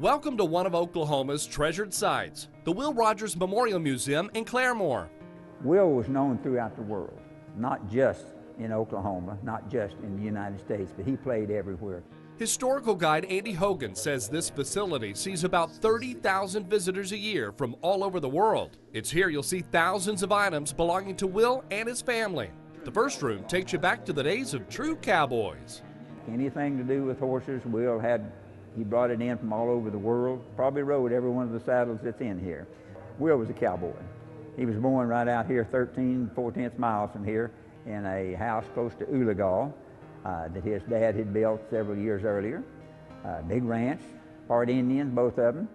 Welcome to one of Oklahoma's treasured sites, the Will Rogers Memorial Museum in Claremore. Will was known throughout the world, not just in Oklahoma, not just in the United States, but he played everywhere. Historical guide Andy Hogan says this facility sees about 30,000 visitors a year from all over the world. It's here you'll see thousands of items belonging to Will and his family. The first room takes you back to the days of true cowboys. Anything to do with horses, he brought it in from all over the world, probably rode every one of the saddles that's in here. Will was a cowboy. He was born right out here 13/14 miles from here in a house close to Oologah that his dad had built several years earlier. Big ranch, part Indian, both of them.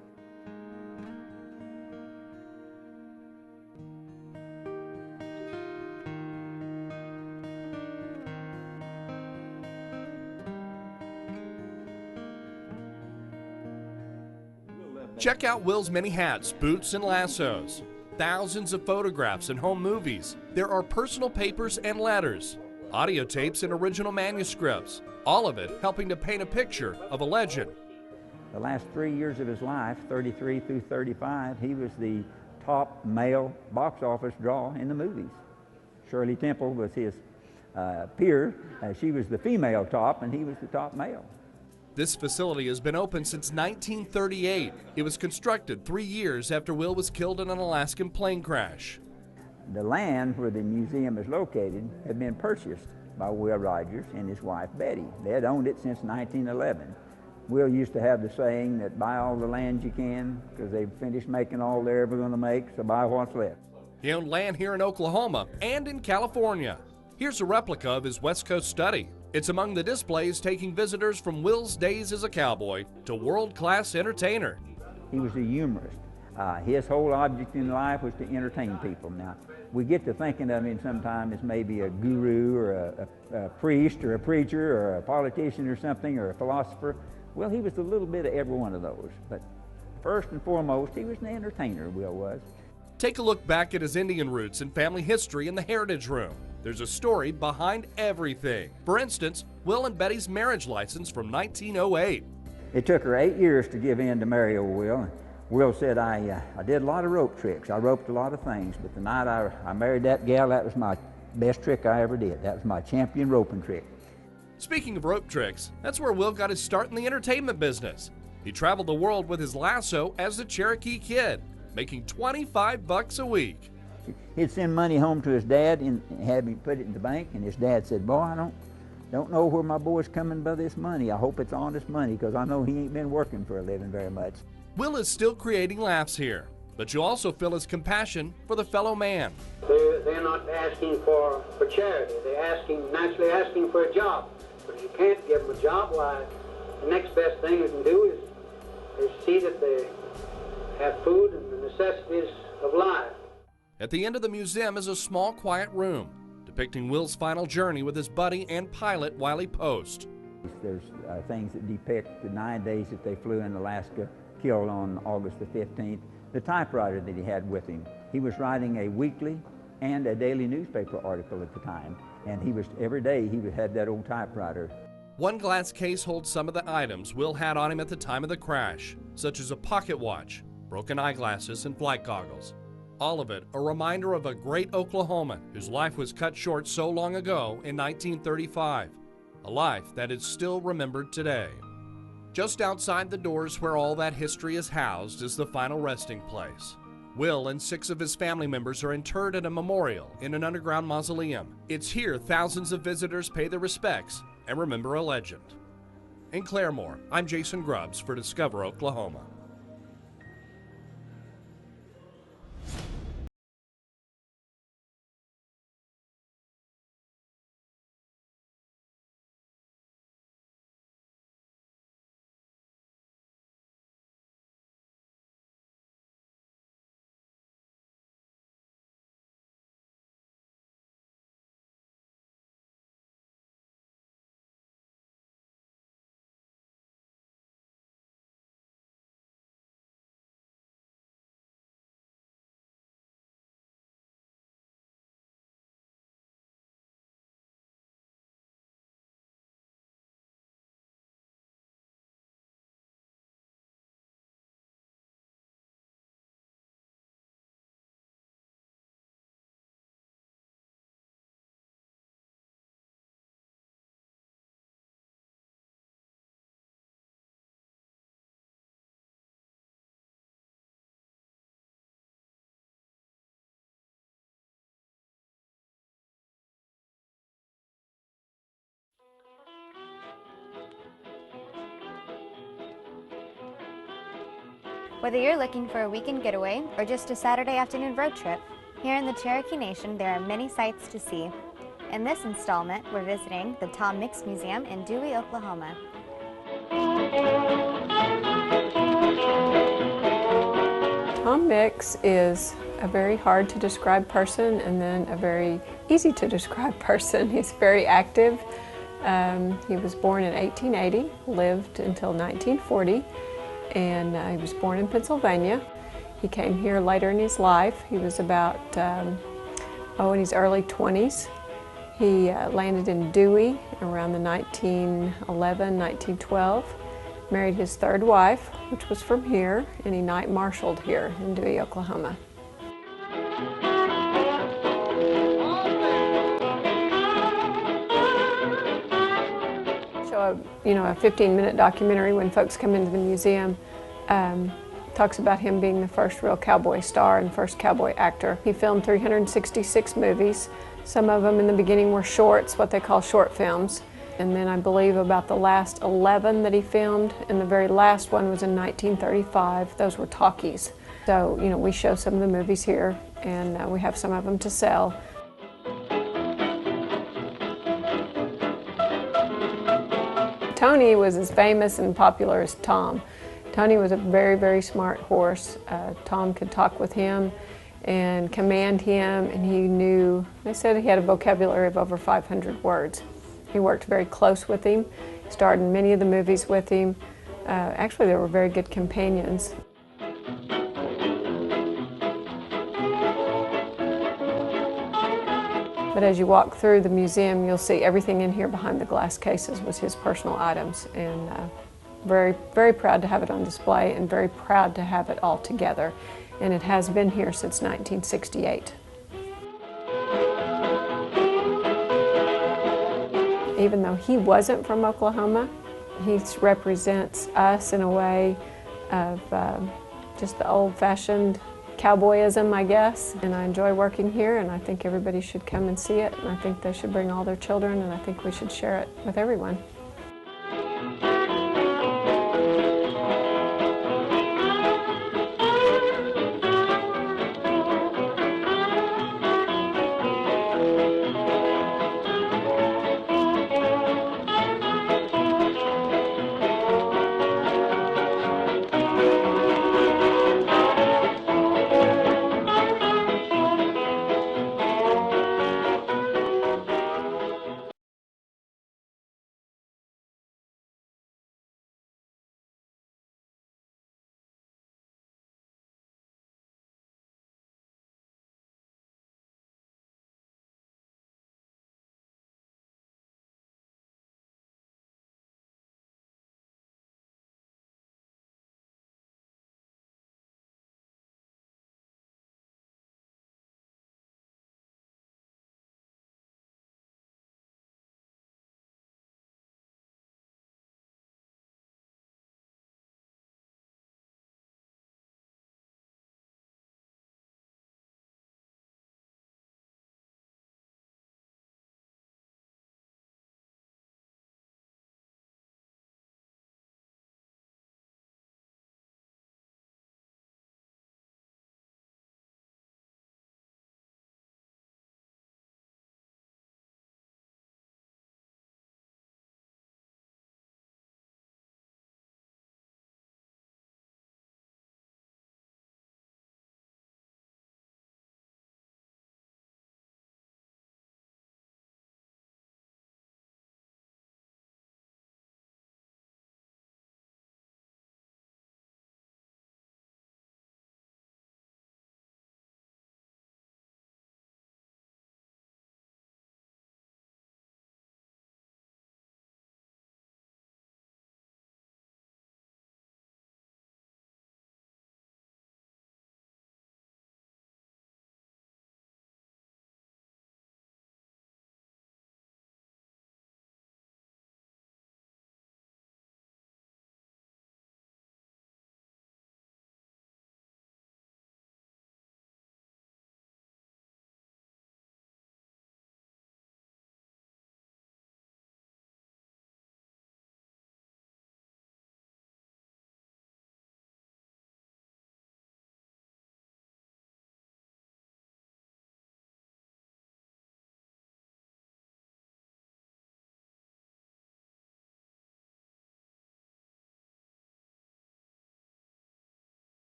Check out Will's many hats, boots, and lassos. Thousands of photographs and home movies. There are personal papers and letters, audio tapes and original manuscripts, all of it helping to paint a picture of a legend. The last 3 years of his life, 33 through 35, he was the top male box office draw in the movies. Shirley Temple was his peer. She was the female top, and he was the top male. This facility has been open since 1938. It was constructed 3 years after Will was killed in an Alaskan plane crash. The land where the museum is located had been purchased by Will Rogers and his wife Betty. They had owned it since 1911. Will used to have the saying that buy all the land you can because they've finished making all they're ever going to make, so buy what's left. He owned land here in Oklahoma and in California. Here's a replica of his West Coast study. It's among the displays taking visitors from Will's days as a cowboy to world-class entertainer. He was a humorist. His whole object in life was to entertain people. Now, we get to thinking of him sometimes as maybe a guru or a priest or a preacher or a politician or something or a philosopher. Well, he was a little bit of every one of those. But first and foremost, he was an entertainer, Will was. Take a look back at his Indian roots and family history in the Heritage Room. There's a story behind everything. For instance, Will and Betty's marriage license from 1908. It took her 8 years to give in to marry old Will. Will said, I did a lot of rope tricks. I roped a lot of things, but the night I married that gal, that was my best trick I ever did. That was my champion roping trick. Speaking of rope tricks, that's where Will got his start in the entertainment business. He traveled the world with his lasso as a Cherokee kid, making $25 a week. He'd send money home to his dad and have him put it in the bank, and his dad said, boy, I don't know where my boy's coming by this money. I hope it's honest money, because I know he ain't been working for a living very much. Will is still creating laughs here, but you also feel his compassion for the fellow man. They're not asking for charity. They're naturally asking for a job. But if you can't give them a job, why, the next best thing you can do is see that they have food and the necessities of life. At the end of the museum is a small, quiet room depicting Will's final journey with his buddy and pilot, Wiley Post. There's things that depict the 9 days that they flew in Alaska, killed on August the 15th, the typewriter that he had with him. He was writing a weekly and a daily newspaper article at the time, and every day he had that old typewriter. One glass case holds some of the items Will had on him at the time of the crash, such as a pocket watch, broken eyeglasses, and flight goggles. All of it a reminder of a great Oklahoman whose life was cut short so long ago in 1935, a life that is still remembered today. Just outside the doors where all that history is housed is the final resting place. Will and 6 of his family members are interred at a memorial in an underground mausoleum. It's here thousands of visitors pay their respects and remember a legend. In Claremore, I'm Jason Grubbs for Discover Oklahoma. Whether you're looking for a weekend getaway or just a Saturday afternoon road trip, here in the Cherokee Nation there are many sights to see. In this installment, we're visiting the Tom Mix Museum in Dewey, Oklahoma. Tom Mix is a very hard to describe person and then a very easy to describe person. He's very active. He was born in 1880, lived until 1940, and he was born in Pennsylvania. He came here later in his life. He was about, in his early 20s. He landed in Dewey around the 1911, 1912, married his third wife, which was from here, and he night-marshaled here in Dewey, Oklahoma. Show a 15-minute documentary when folks come into the museum. Talks about him being the first real cowboy star and first cowboy actor. He filmed 366 movies. Some of them in the beginning were shorts, what they call short films. And then I believe about the last 11 that he filmed, and the very last one was in 1935. Those were talkies. So, we show some of the movies here, and we have some of them to sell. Tony was as famous and popular as Tom. Tony was a very, very smart horse. Tom could talk with him and command him, and he knew, they said he had a vocabulary of over 500 words. He worked very close with him, starred in many of the movies with him. Actually, they were very good companions. But as you walk through the museum, you'll see everything in here behind the glass cases was his personal items, and very, very proud to have it on display and very proud to have it all together. And it has been here since 1968. Even though he wasn't from Oklahoma, he represents us in a way of just the old-fashioned cowboyism, I guess. And I enjoy working here, and I think everybody should come and see it, and I think they should bring all their children, and I think we should share it with everyone.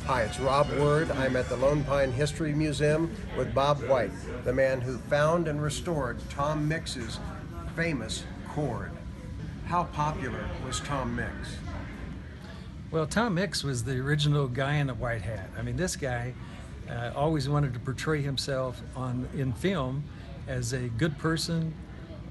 Hi, it's Rob Word. I'm at the Lone Pine History Museum with Bob White, the man who found and restored Tom Mix's famous cord. How popular was Tom Mix? Well, Tom Mix was the original guy in the white hat. I mean, this guy always wanted to portray himself in film as a good person,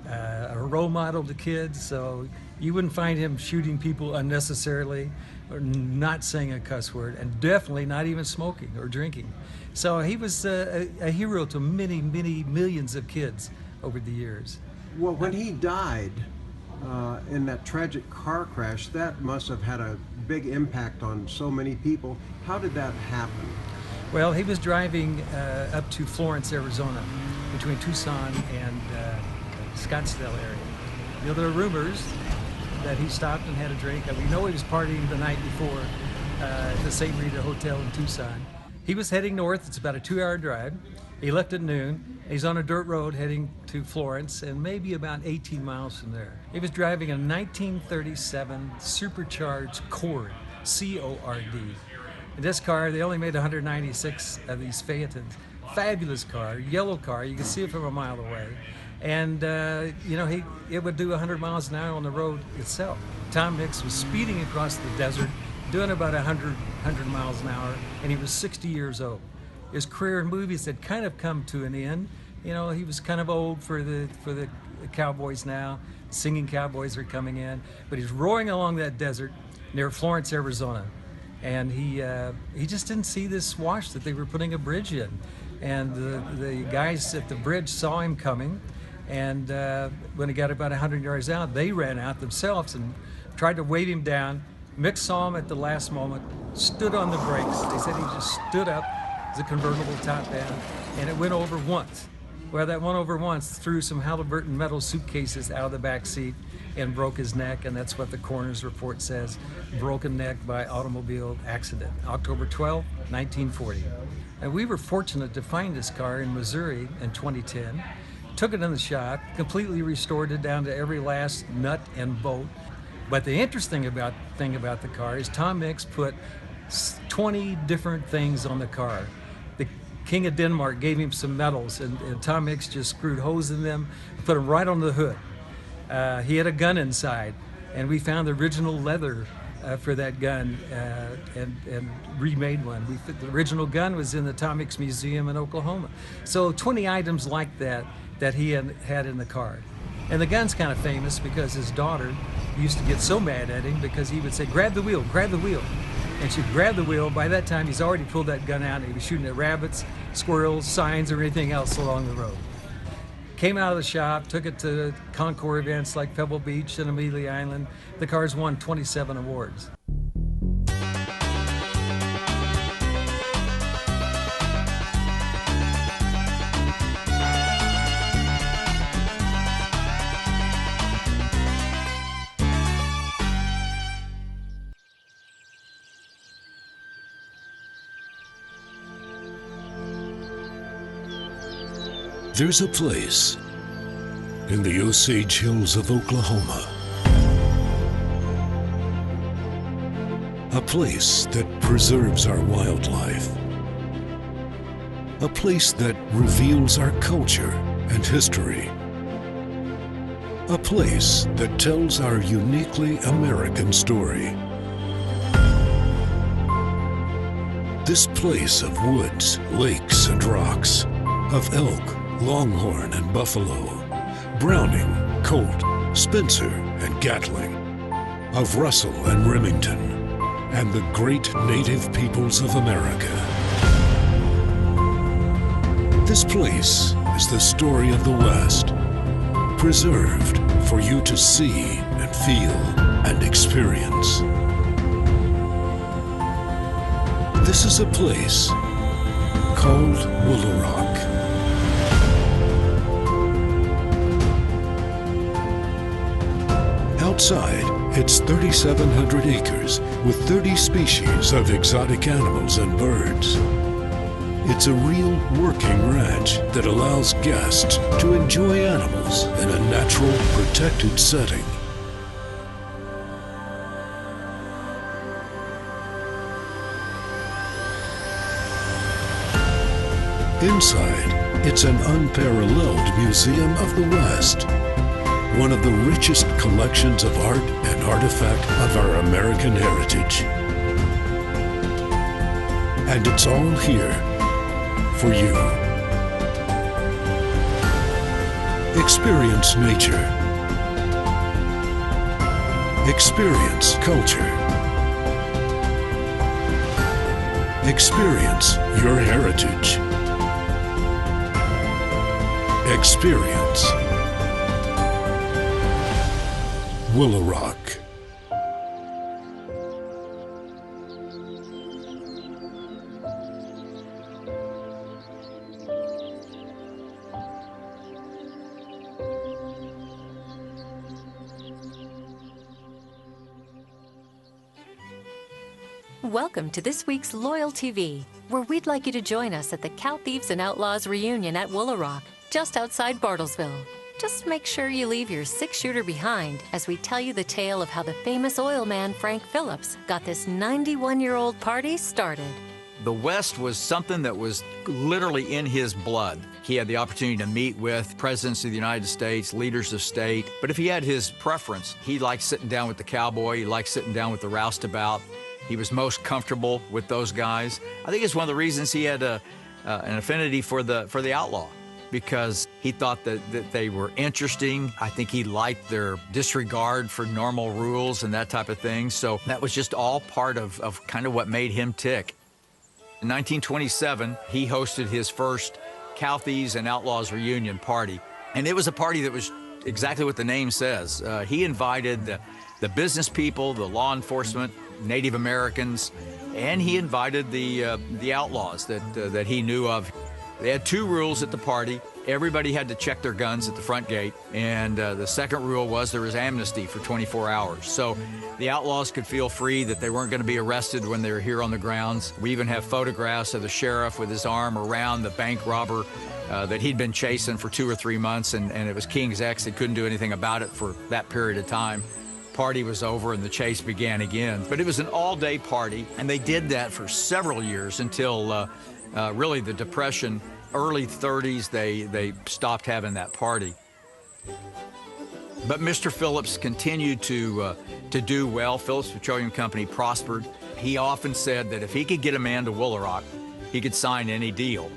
a role model to kids, so you wouldn't find him shooting people unnecessarily or not saying a cuss word, and definitely not even smoking or drinking. So he was a hero to many, many millions of kids over the years. Well, when he died in that tragic car crash, that must have had a big impact on so many people. How did that happen? Well, he was driving up to Florence, Arizona, between Tucson and Scottsdale area. You know, there are rumors that he stopped and had a drink. We know he was partying the night before at the St. Rita Hotel in Tucson. He was heading north. It's about a 2-hour drive. He left at noon. He's on a dirt road heading to Florence and maybe about 18 miles from there. He was driving a 1937 supercharged Cord, C-O-R-D. In this car, they only made 196 of these Phaetons. Fabulous car, yellow car. You can see it from a mile away. And, you know, it would do 100 miles an hour on the road itself. Tom Mix was speeding across the desert, doing about 100 miles an hour, and he was 60 years old. His career in movies had kind of come to an end. You know, he was kind of old for the cowboys now. Singing cowboys are coming in. But he's roaring along that desert near Florence, Arizona. And he just didn't see this wash that they were putting a bridge in. And the guys at the bridge saw him coming. And when he got about 100 yards out, they ran out themselves and tried to wave him down. Mix saw him at the last moment, stood on the brakes. They said he just stood up, the convertible top down, and it went over once. Well, that went over once, threw some Halliburton metal suitcases out of the back seat and broke his neck, and that's what the coroner's report says, broken neck by automobile accident, October 12, 1940. And we were fortunate to find this car in Missouri in 2010. Took it in the shop, completely restored it down to every last nut and bolt. But the interesting thing about the car is Tom Mix put 20 different things on the car. The King of Denmark gave him some medals, and Tom Mix just screwed holes in them, put them right on the hood. He had a gun inside, and we found the original leather for that gun and remade one. The original gun was in the Tom Mix Museum in Oklahoma. So 20 items like that he had in the car. And the gun's kind of famous because his daughter used to get so mad at him because he would say, grab the wheel, grab the wheel. And she'd grab the wheel. By that time, he's already pulled that gun out and he was shooting at rabbits, squirrels, signs, or anything else along the road. Came out of the shop, took it to concours events like Pebble Beach and Amelia Island. The car's won 27 awards. There's a place in the Osage Hills of Oklahoma, a place that preserves our wildlife, a place that reveals our culture and history, a place that tells our uniquely American story. This place of woods, lakes, and rocks, of elk, longhorn and buffalo, Browning, Colt, Spencer and Gatling, of Russell and Remington, and the great native peoples of America. This place is the story of the West, preserved for you to see and feel and experience. This is a place called Willow Rock. Outside, it's 3,700 acres with 30 species of exotic animals and birds. It's a real working ranch that allows guests to enjoy animals in a natural, protected setting. Inside, it's an unparalleled museum of the West. One of the richest collections of art and artifact of our American heritage. And it's all here for you. Experience nature. Experience culture. Experience your heritage. Experience Willow Rock. Welcome to this week's Loyal TV, where we'd like you to join us at the Cow Thieves and Outlaws reunion at Willow Rock, just outside Bartlesville. Just make sure you leave your six-shooter behind as we tell you the tale of how the famous oil man Frank Phillips got this 91-year-old party started. The West was something that was literally in his blood. He had the opportunity to meet with presidents of the United States, leaders of state, but if he had his preference, he liked sitting down with the cowboy, he liked sitting down with the roustabout. He was most comfortable with those guys. I think it's one of the reasons he had an affinity for the outlaw, because he thought that they were interesting. I think he liked their disregard for normal rules and that type of thing. So that was just all part of kind of what made him tick. In 1927, he hosted his first Cow Thieves and Outlaws reunion party. And it was a party that was exactly what the name says. He invited the business people, the law enforcement, Native Americans, and he invited the outlaws that he knew of. They had two rules at the party. Everybody had to check their guns at the front gate, and the second rule was there was amnesty for 24 hours. So the outlaws could feel free that they weren't going to be arrested when they were here on the grounds. We even have photographs of the sheriff with his arm around the bank robber that he'd been chasing for 2 or 3 months, and it was King's X. They couldn't do anything about it for that period of time. Party was over and the chase began again. But it was an all-day party, and they did that for several years until really the Depression, early 30s, they stopped having that party. But Mr. Phillips continued to do well. Phillips Petroleum Company prospered. He often said that if he could get a man to Willow Rock, he could sign any deal.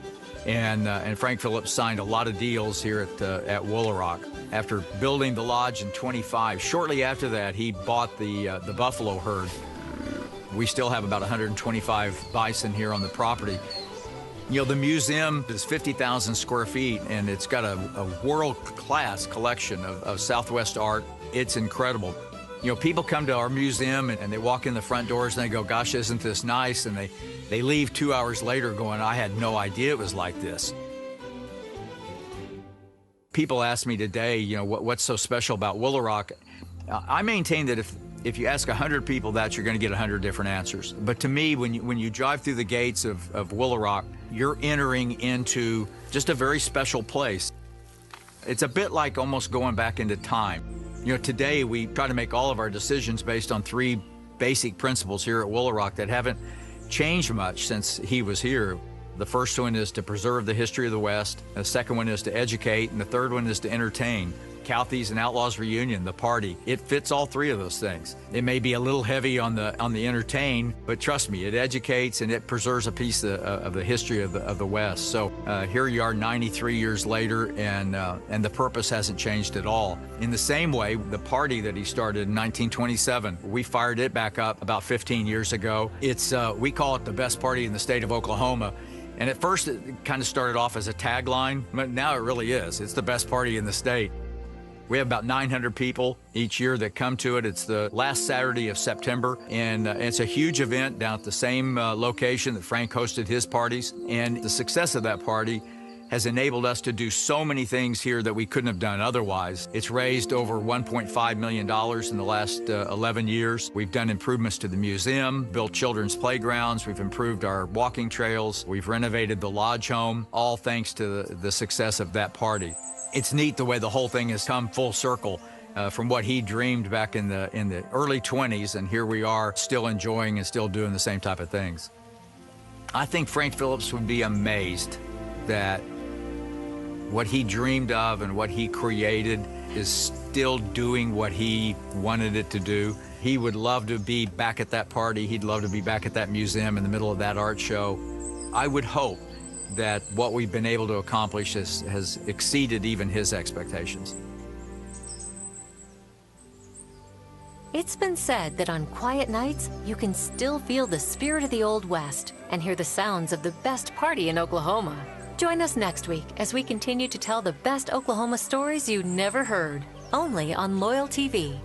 And Frank Phillips signed a lot of deals here at Willow Rock. After building the lodge in 25, shortly after that, he bought the buffalo herd. We still have about 125 bison here on the property. You know, the museum is 50,000 square feet, and it's got a world-class collection of Southwest art. It's incredible. You know, people come to our museum and they walk in the front doors and they go, gosh, isn't this nice? And they leave 2 hours later going, I had no idea it was like this. People ask me today, you know, what's so special about Willow Rock? I maintain that if you ask 100 people that, you're going to get 100 different answers. But to me, when you drive through the gates of Willow Rock, you're entering into just a very special place. It's a bit like almost going back into time. You know, today we try to make all of our decisions based on 3 basic principles here at Willow Rock that haven't changed much since he was here. The first one is to preserve the history of the West. The second one is to educate, and the third one is to entertain. Cow Thieves and Outlaws reunion, the party, it fits all 3 of those things. It may be a little heavy on the entertain, but trust me, it educates and it preserves a piece of the history of the West. So here you are 93 years later, and the purpose hasn't changed at all. In the same way, the party that he started in 1927, we fired it back up about 15 years ago. It's we call it the best party in the state of Oklahoma. And at first it kind of started off as a tagline, but now it really is. It's the best party in the state. We have about 900 people each year that come to it. It's the last Saturday of September, and it's a huge event down at the same location that Frank hosted his parties. And the success of that party has enabled us to do so many things here that we couldn't have done otherwise. It's raised over $1.5 million in the last 11 years. We've done improvements to the museum, built children's playgrounds, we've improved our walking trails, we've renovated the lodge home, all thanks to the success of that party. It's neat the way the whole thing has come full circle from what he dreamed back in the early 20s, and here we are still enjoying and still doing the same type of things. I think Frank Phillips would be amazed that what he dreamed of and what he created is still doing what he wanted it to do. He would love to be back at that party. He'd love to be back at that museum in the middle of that art show. I would hope that what we've been able to accomplish has exceeded even his expectations. It's been said that on quiet nights, you can still feel the spirit of the Old West and hear the sounds of the best party in Oklahoma. Join us next week as we continue to tell the best Oklahoma stories you never heard, only on Loyal TV.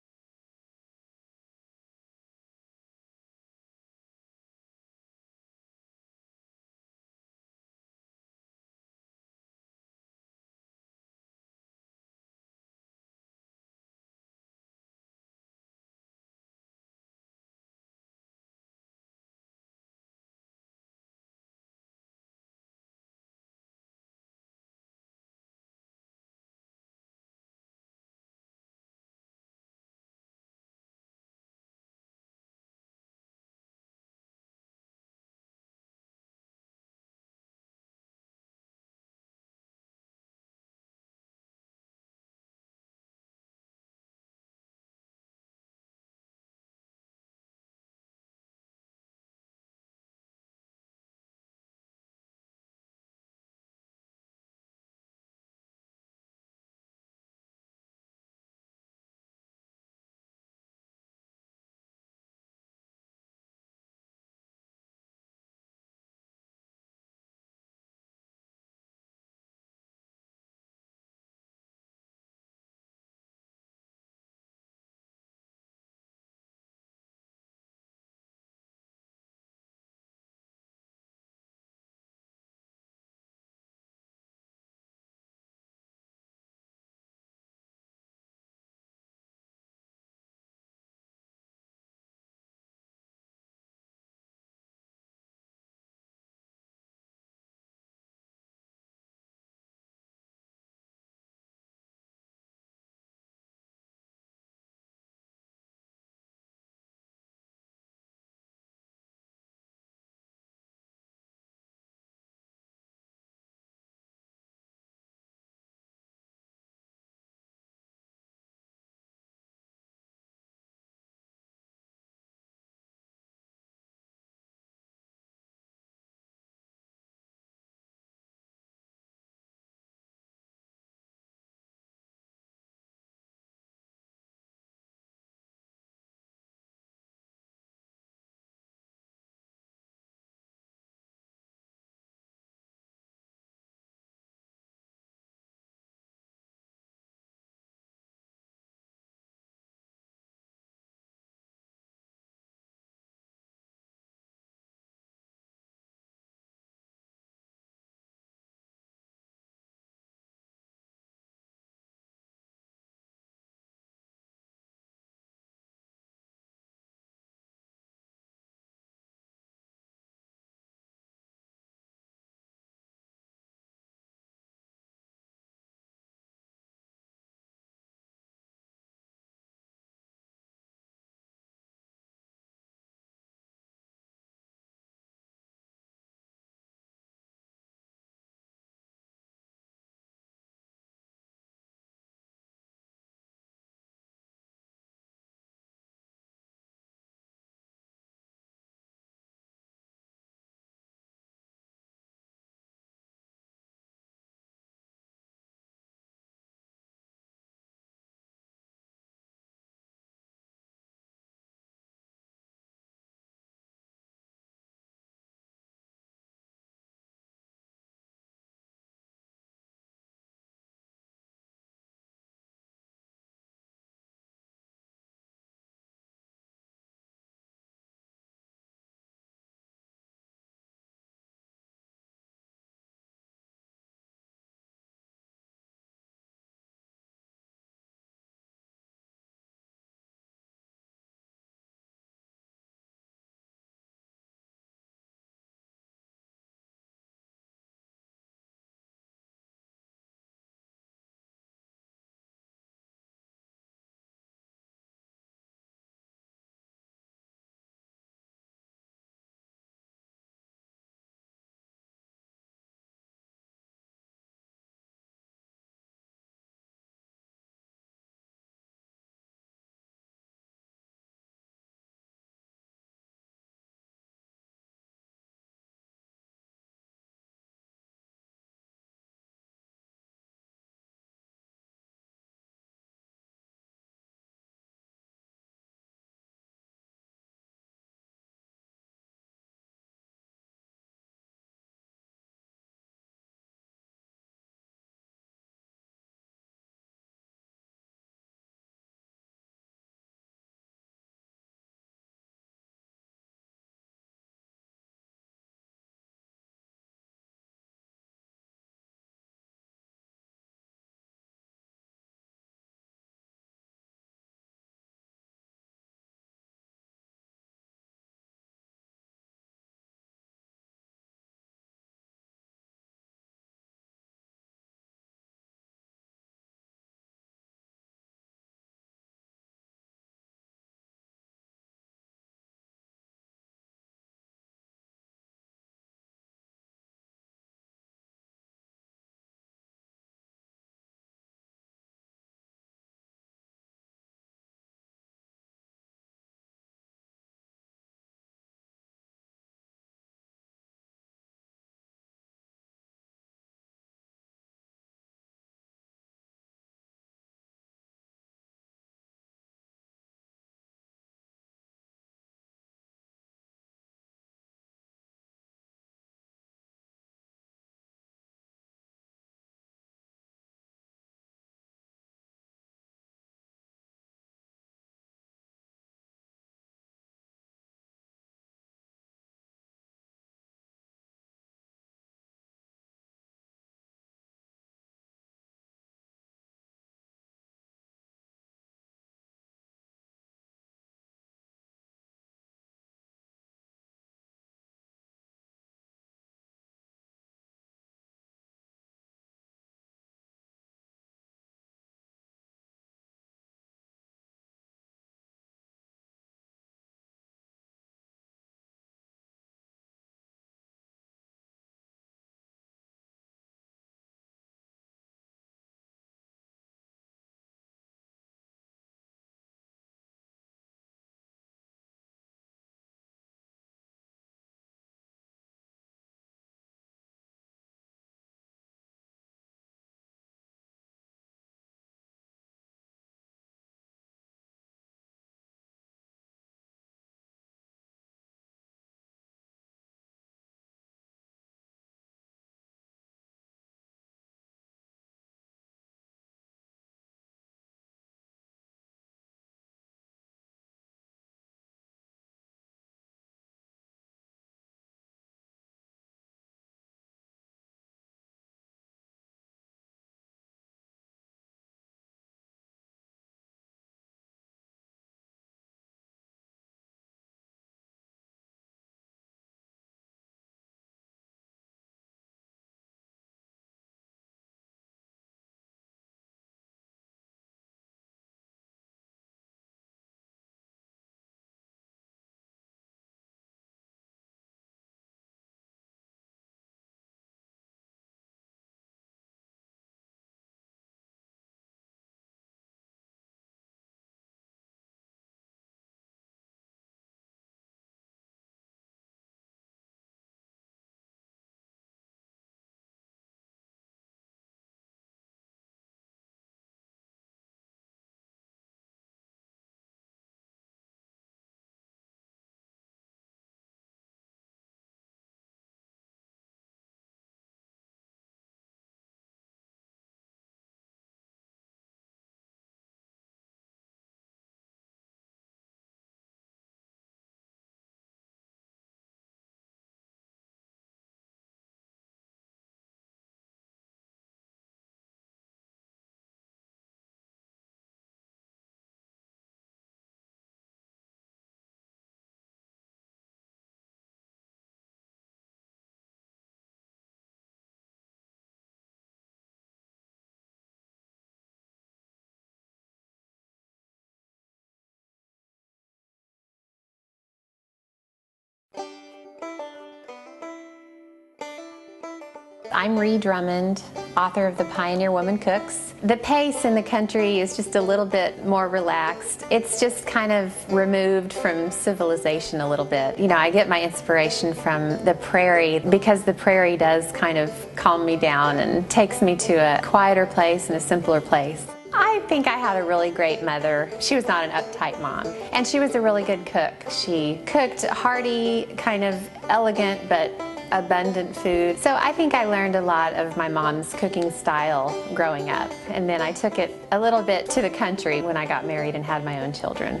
I'm Ree Drummond, author of The Pioneer Woman Cooks. The pace in the country is just a little bit more relaxed. It's just kind of removed from civilization a little bit. You know, I get my inspiration from the prairie because the prairie does kind of calm me down and takes me to a quieter place and a simpler place. I think I had a really great mother. She was not an uptight mom, and she was a really good cook. She cooked hearty, kind of elegant, but abundant food. So I think I learned a lot of my mom's cooking style growing up, and then I took it a little bit to the country when I got married and had my own children.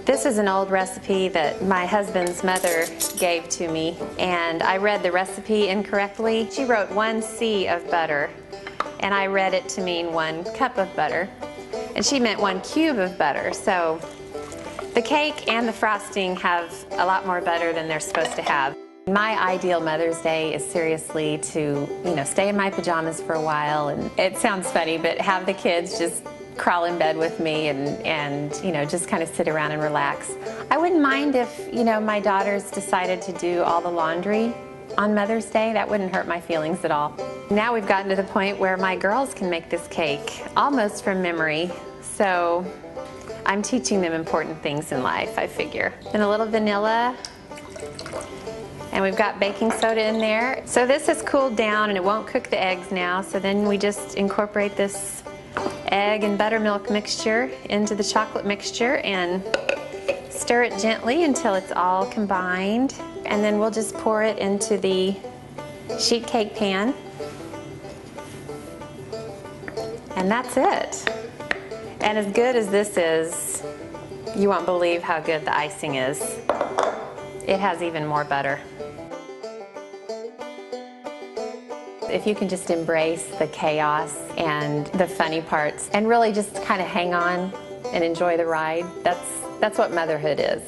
This is an old recipe that my husband's mother gave to me, and I read the recipe incorrectly. She wrote 1 C of butter, and I read it to mean 1 cup of butter, and she meant 1 cube of butter. So the cake and the frosting have a lot more butter than they're supposed to have. My ideal Mother's Day is seriously to, stay in my pajamas for a while, and it sounds funny, but have the kids just crawl in bed with me and just kind of sit around and relax. I wouldn't mind if, my daughters decided to do all the laundry on Mother's Day. That wouldn't hurt my feelings at all. Now we've gotten to the point where my girls can make this cake almost from memory, so I'm teaching them important things in life, I figure. And a little vanilla, and we've got baking soda in there. So this has cooled down and it won't cook the eggs now, so then we just incorporate this egg and buttermilk mixture into the chocolate mixture and stir it gently until it's all combined. And then we'll just pour it into the sheet cake pan. And that's it. And as good as this is, you won't believe how good the icing is. It has even more butter. If you can just embrace the chaos and the funny parts and really just kind of hang on and enjoy the ride, that's what motherhood is.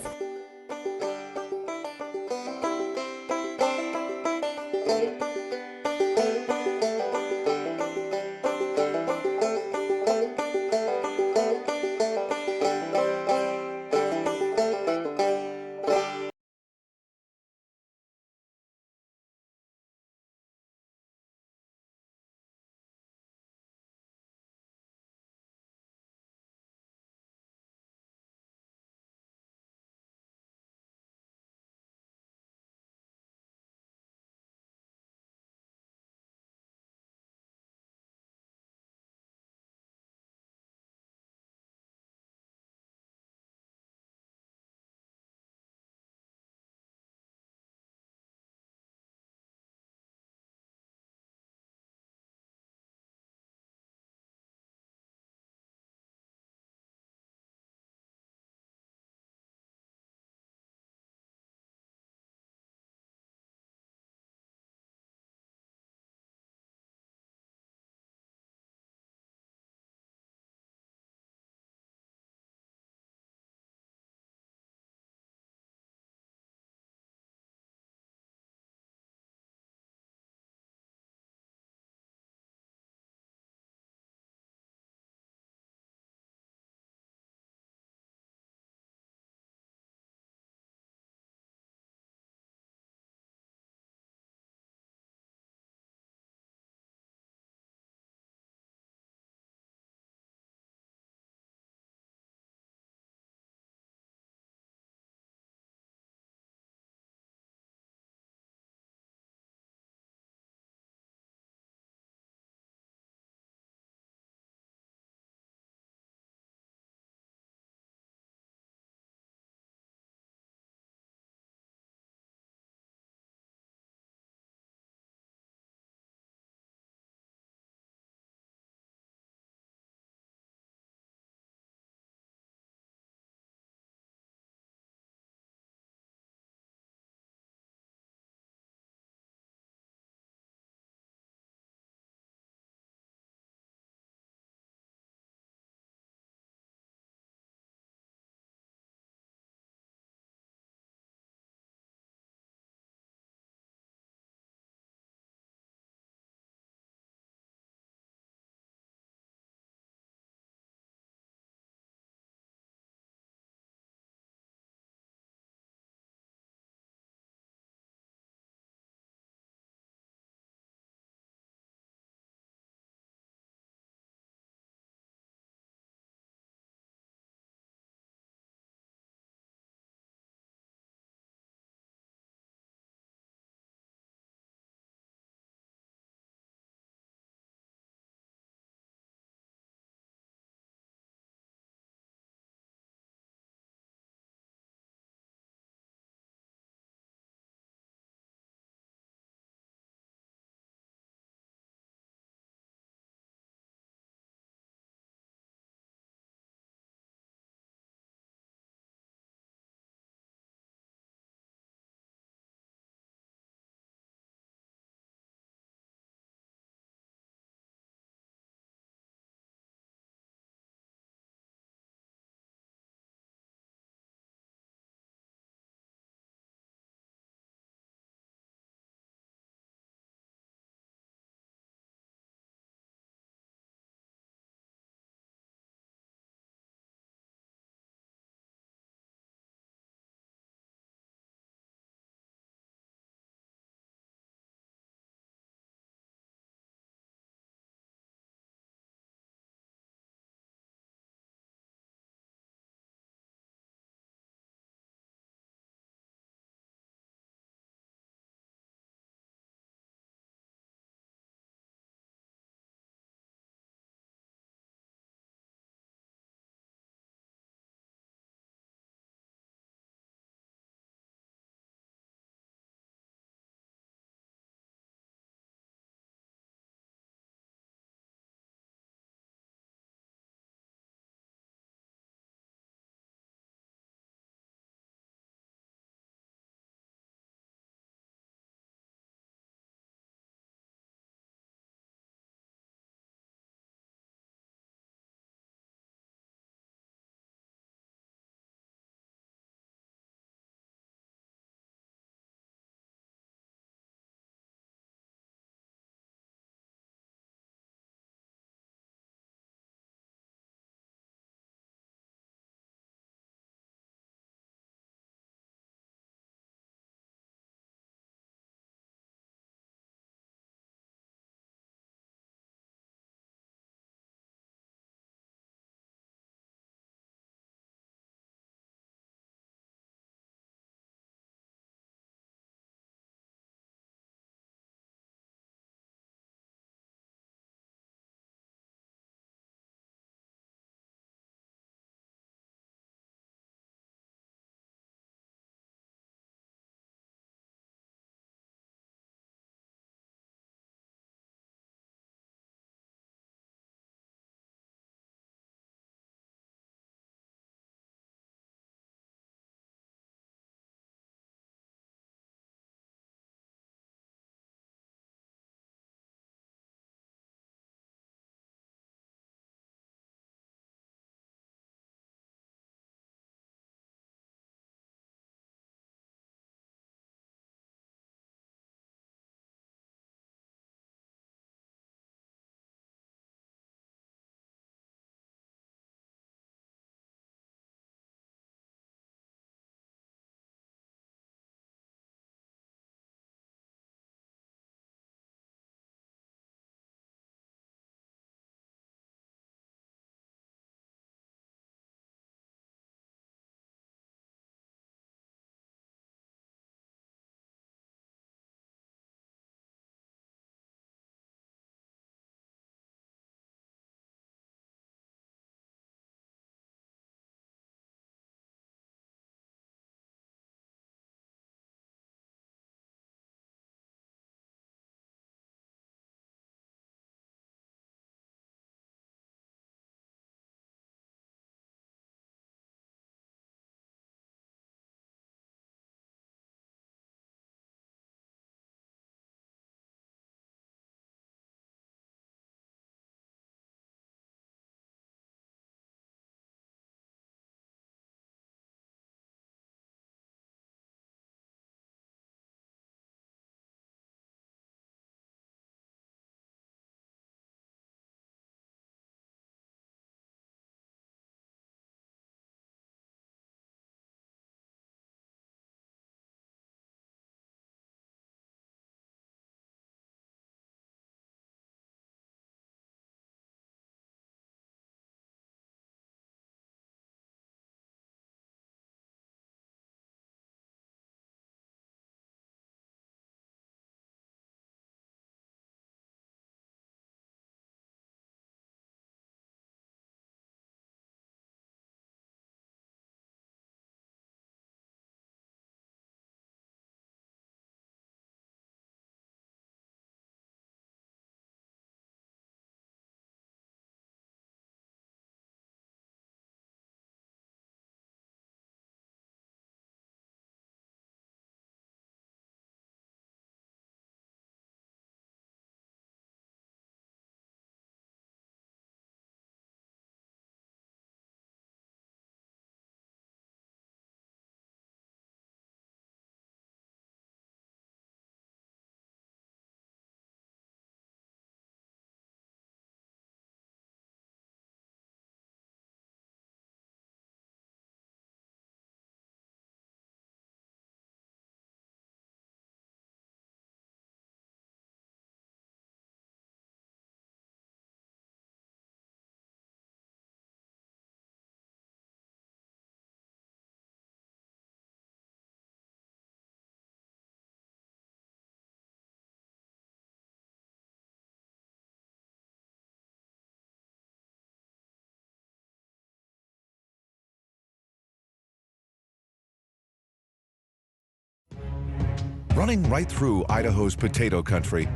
Running right through Idaho's potato country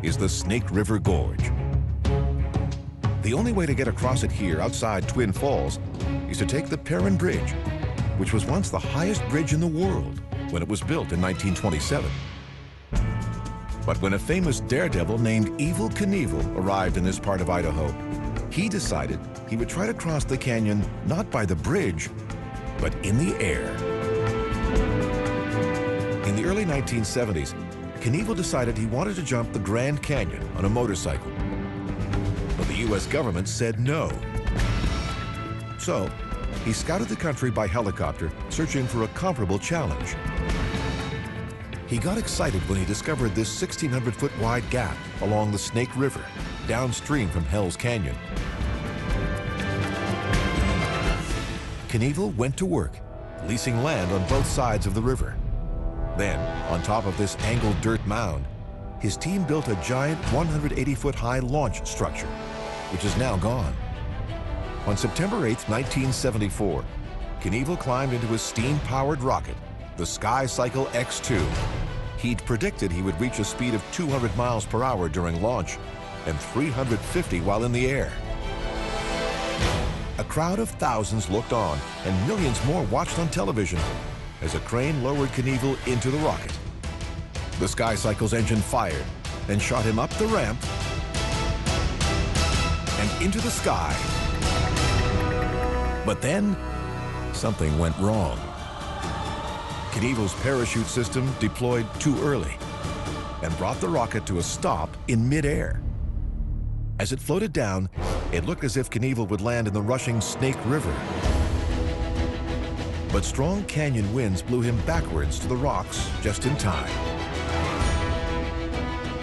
is the Snake River Gorge. The only way to get across it here outside Twin Falls is to take the Perrin Bridge, which was once the highest bridge in the world when it was built in 1927. But when a famous daredevil named Evel Knievel arrived in this part of Idaho, he decided he would try to cross the canyon not by the bridge, but in the air. In the early 1970s, Knievel decided he wanted to jump the Grand Canyon on a motorcycle. But the U.S. government said no. So, he scouted the country by helicopter, searching for a comparable challenge. He got excited when he discovered this 1,600-foot wide gap along the Snake River, downstream from Hell's Canyon. Knievel went to work, leasing land on both sides of the river. Then, on top of this angled dirt mound, his team built a giant 180-foot-high launch structure, which is now gone. On September 8, 1974, Knievel climbed into his steam-powered rocket, the SkyCycle X2. He'd predicted he would reach a speed of 200 miles per hour during launch and 350 while in the air. A crowd of thousands looked on, and millions more watched on television as a crane lowered Knievel into the rocket. The SkyCycle's engine fired and shot him up the ramp and into the sky. But then, something went wrong. Knievel's parachute system deployed too early and brought the rocket to a stop in midair. As it floated down, it looked as if Knievel would land in the rushing Snake River. But strong canyon winds blew him backwards to the rocks just in time.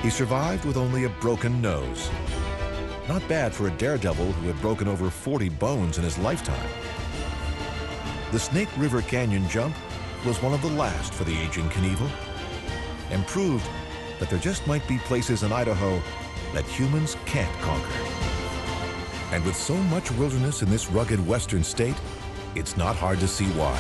He survived with only a broken nose. Not bad for a daredevil who had broken over 40 bones in his lifetime. The Snake River Canyon jump was one of the last for the aging Knievel, and proved that there just might be places in Idaho that humans can't conquer. And with so much wilderness in this rugged western state, it's not hard to see why.